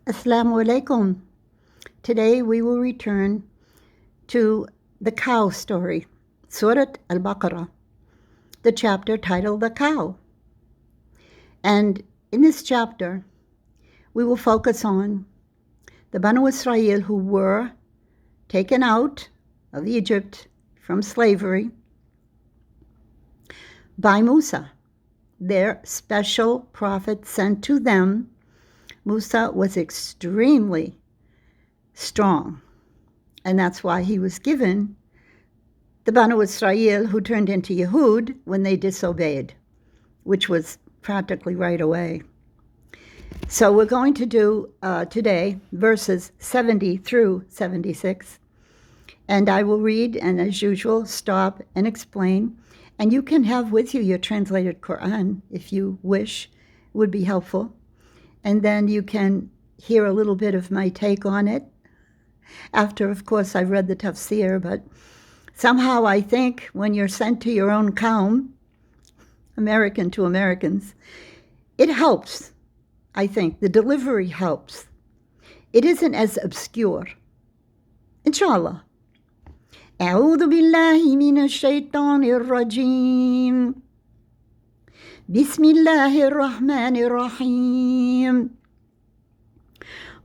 Assalamu alaikum. Today we will return to the cow story, Surat al-Baqarah, the chapter titled The Cow. And in this chapter, we will focus on the Banu Israel who were taken out of Egypt from slavery by Musa, their special prophet sent to them. Musa was extremely strong, and that's why he was given the Banu Israel who turned into Yehud when they disobeyed, which was practically right away. So we're going to do today verses 70 through 76, and I will read and as usual stop and explain, and you can have with you your translated Quran if you wish. It would be helpful. And then you can hear a little bit of my take on it after, of course, I've read the tafsir. But somehow I think when you're sent to your own qawm, American to Americans, it helps, I think. The delivery helps. It isn't as obscure. Inshallah. أعوذ بالله من الشيطان الرجيم بسم الله الرحمن الرحيم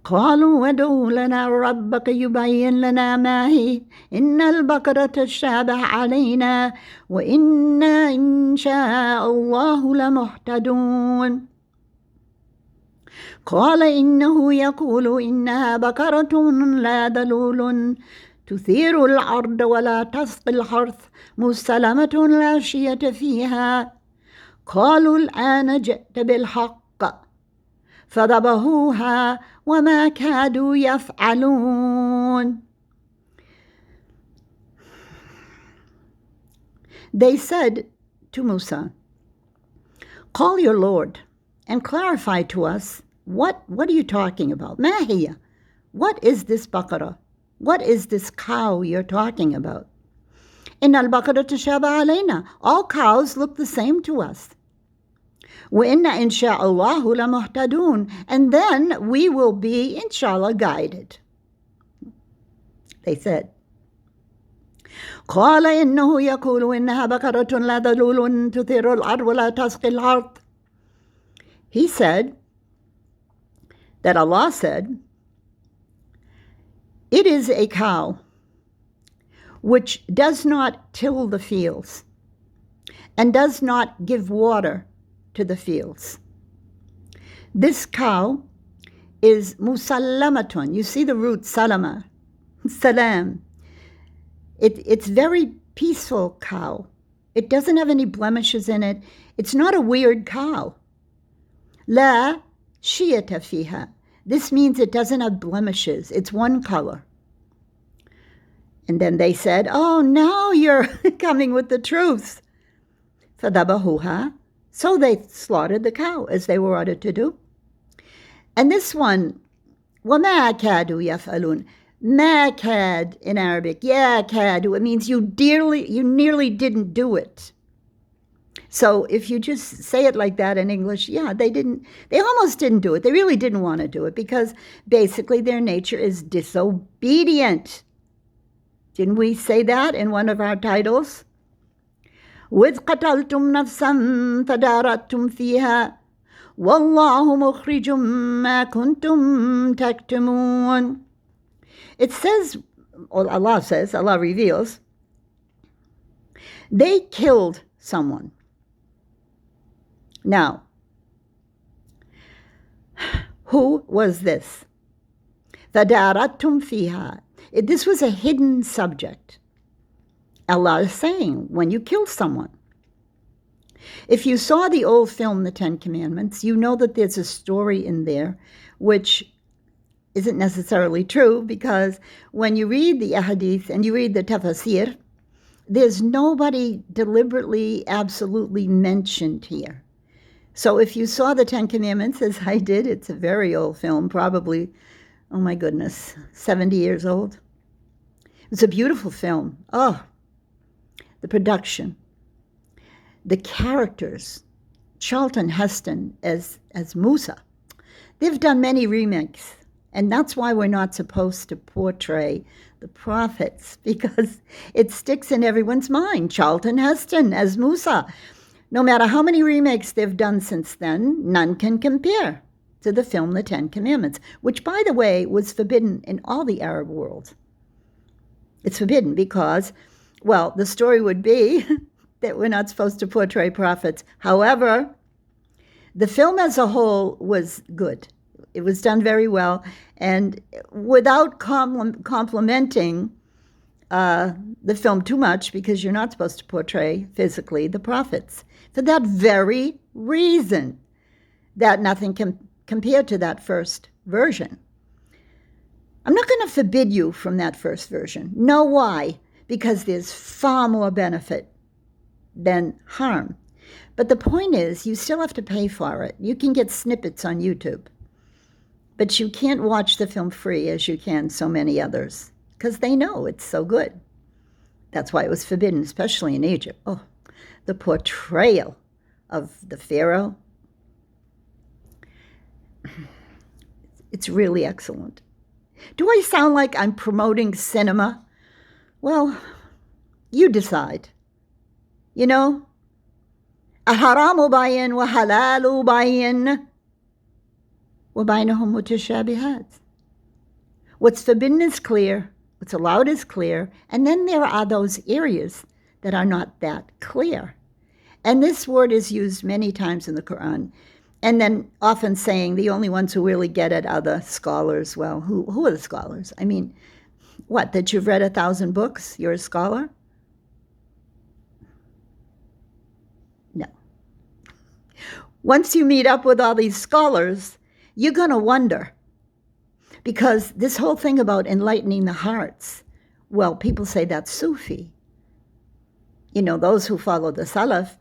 قالوا ادع لنا ربك يبين لنا ما هي إن البقرة تشابه علينا وإنا إن شاء الله لمهتدون قال إنه يقول إنها بقرة لا ذلول تثير الأرض ولا تسقي الحرث مسلمة لا شية فيها قالوا الآن جئت بالحق فذبحوها وما كادوا يفعلون. They said to Musa, call your Lord and clarify to us what are you talking about? ما هي? What is this baqarah? What is this cow you're talking about? إن البقرة تشابه علينا. All cows look the same to us. وإنا إن شاء الله لمهتدون. And then we will be, inshallah, guided. They said. قال إنه يقول إنها بقرة لا ذلول تثير الأرض ولا تسقي الأرض. He said, that Allah said, it is a cow which does not till the fields and does not give water to the fields. This cow is musallamatun. You see the root salama, salam. It's very peaceful cow. It doesn't have any blemishes in it. It's not a weird cow. La shiyata fiha. This means it doesn't have blemishes. It's one color. And then they said, oh, now you're coming with the truth. فَذَبَحُوهَا. So they slaughtered the cow, as they were ordered to do. And this one, وَمَا كَادُوا يَفْعَلُونَ. مَا كَاد in Arabic. Yeah, كَادُوا. It means you nearly didn't do it. So if you just say it like that in English, yeah, they almost didn't do it. They really didn't want to do it because basically their nature is disobedient. Didn't we say that in one of our titles? وَإِذْ قَتَلْتُمْ نَفْسًا فَدَارَأْتُمْ فِيهَا وَاللَّهُ مُخْرِجٌ مَا كُنْتُمْ تَكْتُمُونَ. It says, or Allah says, Allah reveals, they killed someone. Now, who was this? فَدَارَأْتُمْ فِيهَا. This was a hidden subject. Allah is saying, when you kill someone. If you saw the old film, The Ten Commandments, you know that there's a story in there which isn't necessarily true, because when you read the ahadith and you read the tafsir, there's nobody deliberately, absolutely mentioned here. So if you saw the Ten Commandments, as I did, it's a very old film, probably, oh my goodness, 70 years old. It's a beautiful film. Oh, the production, the characters, Charlton Heston as Musa. They've done many remakes. And that's why we're not supposed to portray the prophets, because it sticks in everyone's mind. Charlton Heston as Musa. No matter how many remakes they've done since then, none can compare to the film The Ten Commandments, which, by the way, was forbidden in all the Arab world. It's forbidden because, well, the story would be that we're not supposed to portray prophets. However, the film as a whole was good. It was done very well, and without complimenting the film too much, because you're not supposed to portray physically the prophets, for that very reason, that nothing can compare to that first version. I'm not going to forbid you from that first version. Know why? Because there's far more benefit than harm. But the point is, you still have to pay for it. You can get snippets on YouTube, but you can't watch the film free as you can so many others, because they know it's so good. That's why it was forbidden, especially in Egypt. Oh, the portrayal of the Pharaoh. It's really excellent. Do I sound like I'm promoting cinema? Well, you decide. You know, الحرام بين وحلال بين وبينهم متشابهات. What's forbidden is clear, what's allowed is clear, and then there are those areas that are not that clear. And this word is used many times in the Quran, and then often saying the only ones who really get it are the scholars. Well, who are the scholars? I mean, what, that you've read 1,000 books? You're a scholar? No. Once you meet up with all these scholars, you're going to wonder. Because this whole thing about enlightening the hearts, well, people say that's Sufi. You know, those who follow the Salaf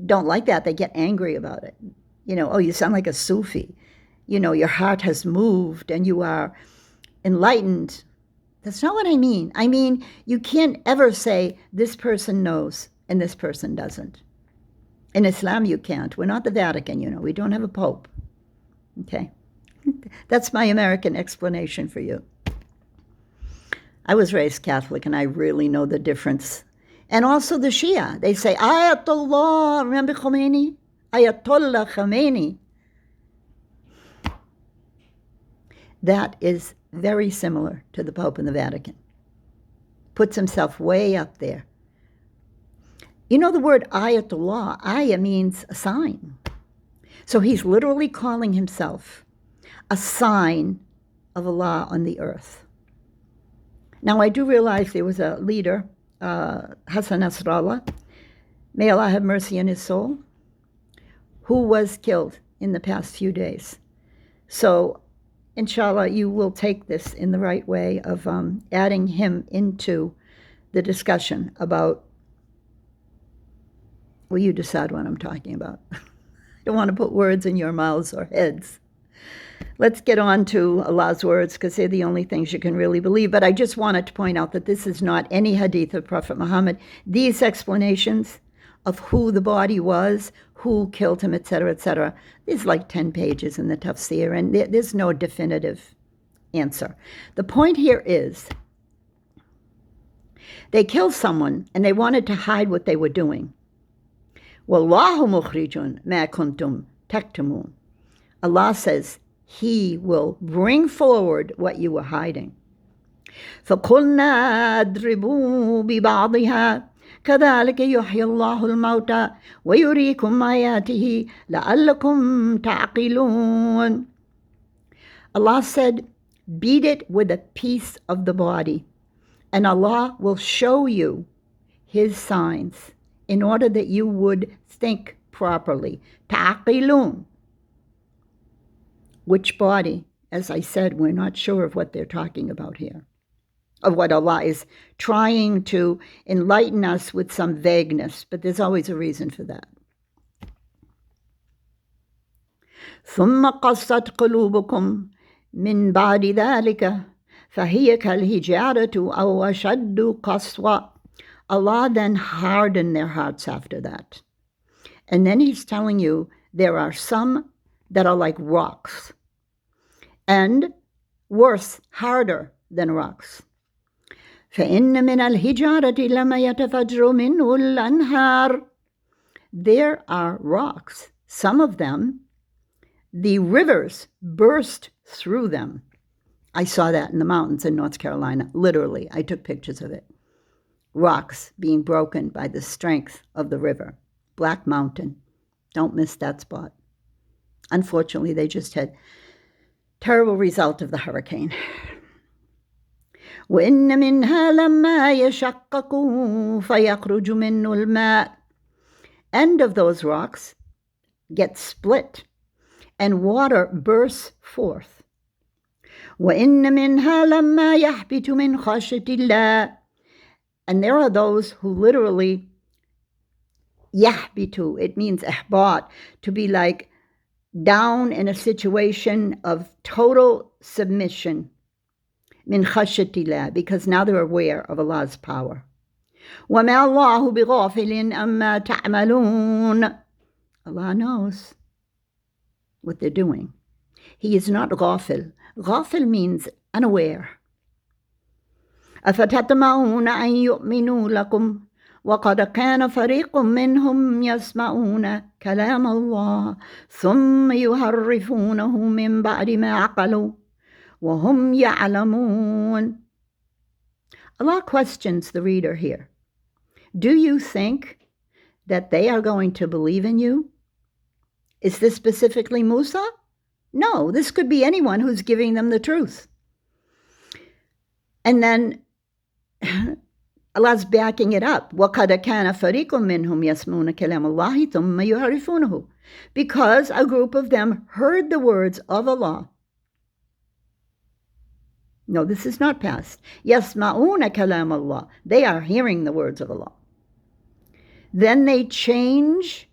don't like that. They get angry about it. You know, oh, you sound like a Sufi. You know, your heart has moved and you are enlightened. That's not what I mean. I mean, you can't ever say this person knows and this person doesn't. In Islam, you can't. We're not the Vatican, you know. We don't have a pope. Okay? That's my American explanation for you. I was raised Catholic, and I really know the difference. And also the Shia. They say, Ayatollah, remember Khomeini? Ayatollah Khomeini. That is very similar to the Pope in the Vatican. Puts himself way up there. You know the word Ayatollah, Ayah means a sign. So he's literally calling himself a sign of Allah on the earth. Now, I do realize there was a leader, Hassan Nasrallah, may Allah have mercy on his soul, who was killed in the past few days. So, inshallah, you will take this in the right way of adding him into the discussion about, well, you decide what I'm talking about. I don't want to put words in your mouths or heads. Let's get on to Allah's words, because they're the only things you can really believe. But I just wanted to point out that this is not any hadith of Prophet Muhammad. These explanations of who the body was, who killed him, etc., there's like 10 pages in the tafsir, and there's no definitive answer. The point here is they killed someone, and they wanted to hide what they were doing. Wallahu mukhrijun ma kuntum taktumun. Allah says He will bring forward what you were hiding. فَقُلْنَا أَضْرِبُوا بِبَعْضِهَا كَذَلِكَ يُحْيِي اللَّهُ الْمَوْتَى وَيُرِيكُمْ آيَاتِهِ لَعَلَّكُمْ تَعْقِلُونَ. Allah said, beat it with a piece of the body, and Allah will show you His signs in order that you would think properly. تَعْقِلُونَ. Which body? As I said, we're not sure of what they're talking about here, of what Allah is trying to enlighten us with some vagueness, but there's always a reason for that. ثُمَّ قَصَّتْ قُلُوبُكُمْ مِنْ بَعْدِ ذَلِكَ فَهِيَ كَالْحِجَارَةِ أَوْ أَشَدُّ قَسْوَةً. Allah then hardened their hearts after that. And then He's telling you there are some that are like rocks. And worse, harder than rocks. فإن من الحجارة لما يتفجر منه الأنهار. There are rocks, some of them, the rivers burst through them. I saw that in the mountains in North Carolina, literally. I took pictures of it. Rocks being broken by the strength of the river. Black Mountain. Don't miss that spot. Unfortunately, they just had terrible result of the hurricane. وَإِنَّ مِنْهَا لَمَّا يَشَقَّقُ فَيَخْرُجُ مِنُّ الْمَاءُ. End of those rocks get split and water bursts forth. وَإِنَّ مِنْهَا لَمَّا يَحْبِتُ مِنْ خَشْيَةِ اللَّهِ. And there are those who literally يَحْبِتُ, it means إحباط, to be like down in a situation of total submission. مِنْ خَشْيَةِ اللَّهِ, because now they're aware of Allah's power. وَمَا اللَّهُ بِغَافِلٍ أَمَّا تَعْمَلُونَ. Allah knows what they're doing. He is not ghafil. Ghafil means unaware. أَفَتَطْمَعُونَ أَن يُؤْمِنُوا لَكُمْ وَقَدْ كَانَ فَرِيقٌ مِّنْهُمْ يَسْمَعُونَ كَلَامَ اللَّهِ ثُمَّ يُحَرِّفُونَهُ مِنْ بَعْدِ مَا عَقَلُوا وَهُمْ يَعْلَمُونَ. Allah questions the reader here. Do you think that they are going to believe in you? Is this specifically Musa? No, this could be anyone who's giving them the truth. And then Allah's backing it up. وَقَدْ كَانَ فَرِيقٌ مِّنْهُمْ يَسْمَعُونَ كَلَامَ اللَّهِ ثُمَّ يُحَرِّفُونَهُ. Because a group of them heard the words of Allah. No, this is not past. يَسْمَعُونَ كَلَامَ اللَّهِ. They are hearing the words of Allah. Then they change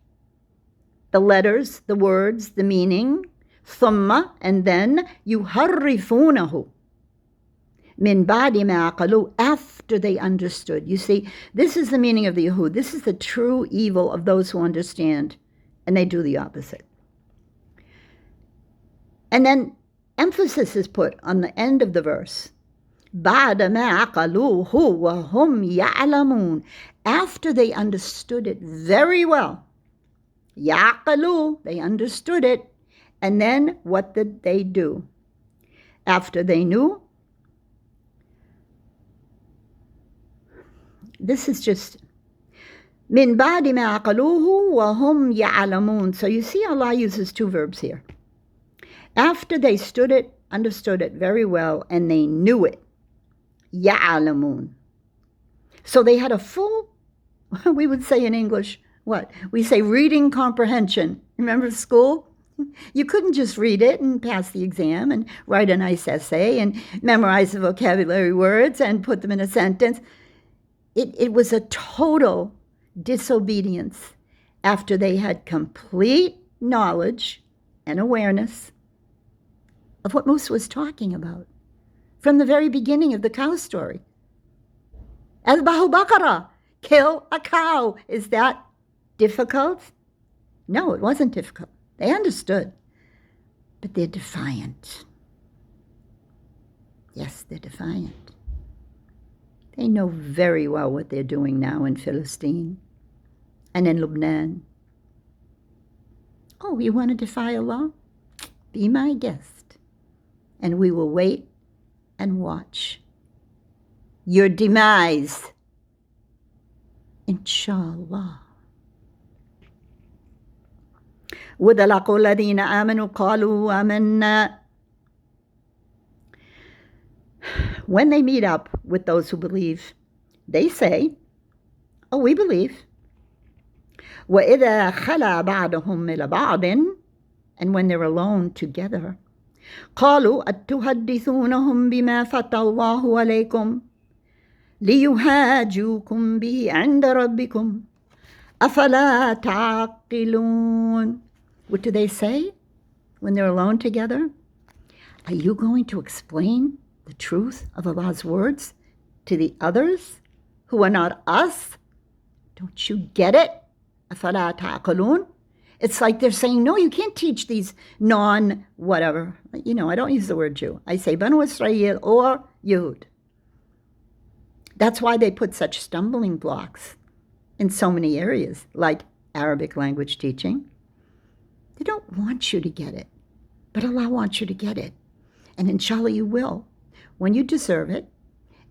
the letters, the words, the meaning. ثُمَّ, and then يُحَرِّفُونَهُ مِنْ بَعْدِ مَا عَقَلُوا, after they understood. You see, this is the meaning of the Yahud. This is the true evil of those who understand, and they do the opposite. And then emphasis is put on the end of the verse. بَعْدَ مَا عَقَلُوهُ وَهُمْ يَعْلَمُونَ. After they understood it very well. يَعْقَلُوا, they understood it. And then what did they do? After they knew, this is just min ba'di ma aqaluhu wa hum ya'lamun. So you see Allah uses two verbs here. After they understood it very well, and they knew it. Ya'lamun. So they had a full, we would say in English, what? We say reading comprehension. Remember school? You couldn't just read it and pass the exam and write a nice essay and memorize the vocabulary words and put them in a sentence. It was a total disobedience after they had complete knowledge and awareness of what Musa was talking about from the very beginning of the cow story. Al-Bahu Bakara, kill a cow. Is that difficult? No, it wasn't difficult. They understood, but they're defiant. Yes, they're defiant. They know very well what they're doing now in Philistine and in Lebanon. Oh, you want to defy Allah? Be my guest, and we will wait and watch your demise, inshallah. وَذَلَقُوا الَّذِينَ آمَنُوا قَالُوا آمَنَّا. When they meet up with those who believe, they say, oh, we believe. وَإِذَا خَلَى بَعْضُهُمْ إِلَى بَعْضٍ. And when they're alone together, قَالُوا أَتُحَدِّثُونَهُمْ بِمَا فَتَحَ اللَّهُ عَلَيْكُمْ لِيُحَاجُّوكُمْ بِهِ عِنْدَ رَبِّكُمْ أَفَلَا تَعْقِلُونَ. What do they say when they're alone together? Are you going to explain the truth of Allah's words to the others who are not us? Don't you get it? أَفَلَا تَعْقِلُونَ. It's like they're saying, no, you can't teach these non-whatever. I don't use the word Jew. I say Banu Israel or Yehud. That's why they put such stumbling blocks in so many areas, like Arabic language teaching. They don't want you to get it, but Allah wants you to get it. And inshallah you will, when you deserve it,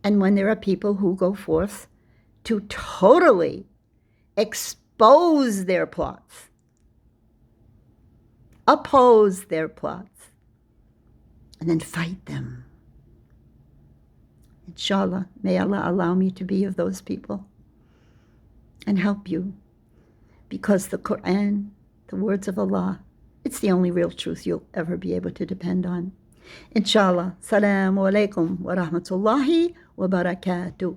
and when there are people who go forth to totally expose their plots, oppose their plots, and then fight them. Inshallah, may Allah allow me to be of those people and help you, because the Quran, the words of Allah, it's the only real truth you'll ever be able to depend on. Inshallah. Assalamu alaikum wa rahmatullahi wa barakatuh.